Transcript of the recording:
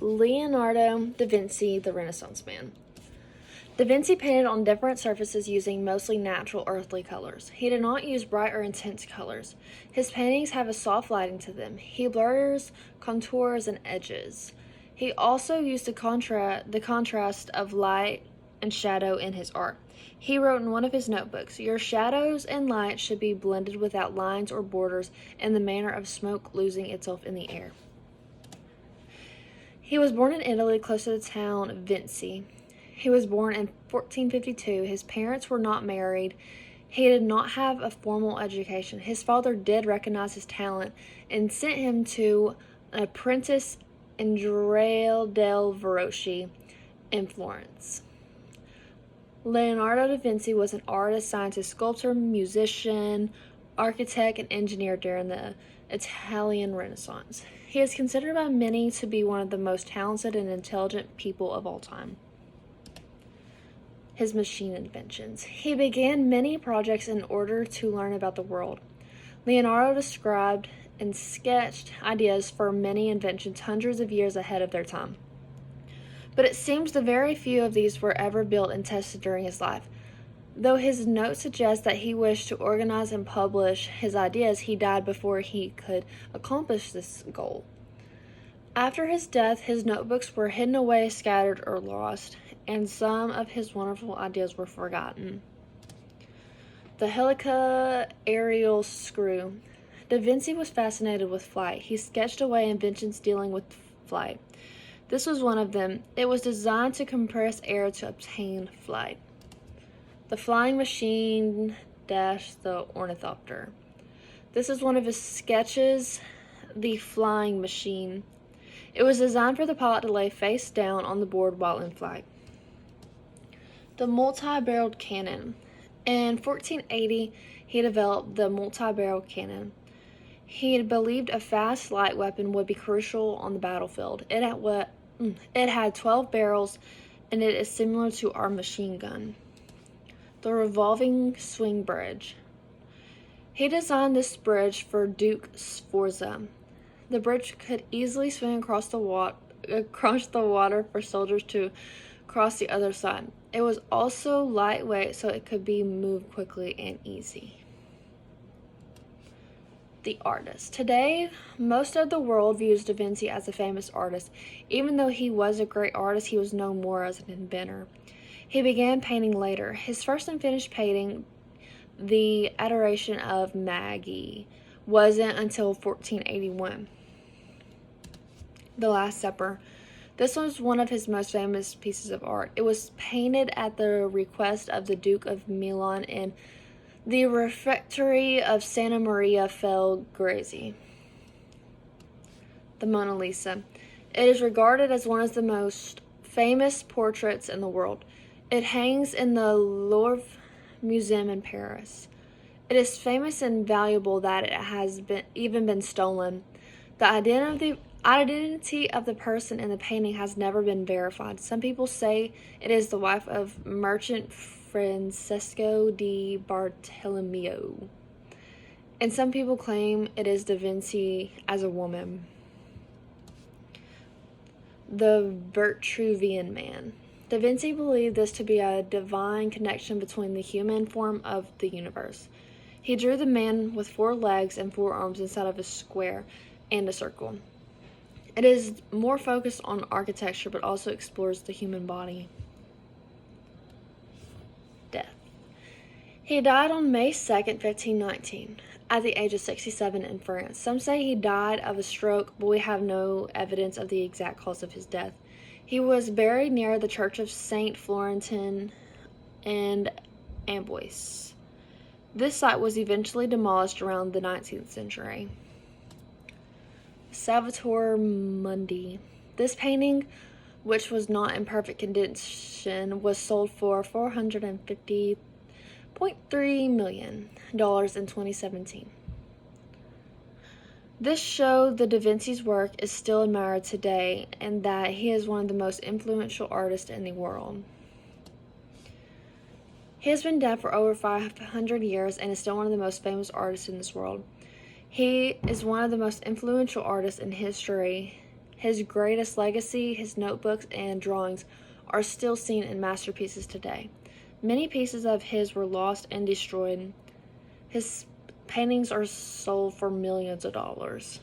Leonardo da Vinci, the Renaissance man. Da Vinci painted on different surfaces using mostly natural earthly colors. He did not use bright or intense colors. His paintings have a soft lighting to them. He blurs contours and edges. He also used the contrast of light and shadow in his art. He wrote in one of his notebooks, "Your shadows and light should be blended without lines or borders in the manner of smoke losing itself in the air." He was born in Italy, close to the town Vinci. He was born in 1452. His parents were not married. He did not have a formal education. His father did recognize his talent and sent him to an apprentice Andrea del Verrocchi in Florence. Leonardo da Vinci was an artist, scientist, sculptor, musician, architect, and engineer during the Italian Renaissance. He is considered by many to be one of the most talented and intelligent people of all time. His machine inventions. He began many projects in order to learn about the world. Leonardo described and sketched ideas for many inventions hundreds of years ahead of their time. But it seems the very few of these were ever built and tested during his life. Though his notes suggest that he wished to organize and publish his ideas, he died before he could accomplish this goal. After his death, his notebooks were hidden away, scattered, or lost, and some of his wonderful ideas were forgotten. The helica aerial screw. Da Vinci was fascinated with flight. He sketched away inventions dealing with flight. This was one of them. It was designed to compress air to obtain flight. The flying machine - the ornithopter. This is one of his sketches, the flying machine. It was designed for the pilot to lay face down on the board while in flight. The multi-barreled cannon. In 1480, he developed the multi-barreled cannon. He believed a fast, light weapon would be crucial on the battlefield. It had 12 barrels, and it is similar to our machine gun. The revolving swing bridge. He designed this bridge for Duke Sforza. The bridge could easily swing across the water for soldiers to cross the other side. It was also lightweight, so it could be moved quickly and easy. The artist. Today, most of the world views Da Vinci as a famous artist. Even though he was a great artist, he was known more as an inventor. He began painting later. His first unfinished painting, The Adoration of Magi, wasn't until 1481. The Last Supper. This was one of his most famous pieces of art. It was painted at the request of the Duke of Milan in the refectory of Santa Maria del Grazie. The Mona Lisa. It is regarded as one of the most famous portraits in the world. It hangs in the Louvre Museum in Paris. It is famous and valuable that it has been stolen. The identity of the person in the painting has never been verified. Some people say it is the wife of merchant Francesco di Bartolomeo, and some people claim it is Da Vinci as a woman. The Vitruvian Man. Da Vinci believed this to be a divine connection between the human form of the universe. He drew the man with 4 legs and 4 arms inside of a square and a circle. It is more focused on architecture, but also explores the human body. Death. He died on May 2nd, 1519, at the age of 67 in France. Some say he died of a stroke, but we have no evidence of the exact cause of his death. He was buried near the Church of Saint Florentin and Amboise. This site was eventually demolished around the 19th century. Salvator Mundi. This painting, which was not in perfect condition, was sold for $450.3 million in 2017. This showed that Da Vinci's work is still admired today and that he is one of the most influential artists in the world. He has been dead for over 500 years and is still one of the most famous artists in this world. He is one of the most influential artists in history. His greatest legacy, his notebooks and drawings, are still seen in masterpieces today. Many pieces of his were lost and destroyed. His paintings are sold for millions of dollars.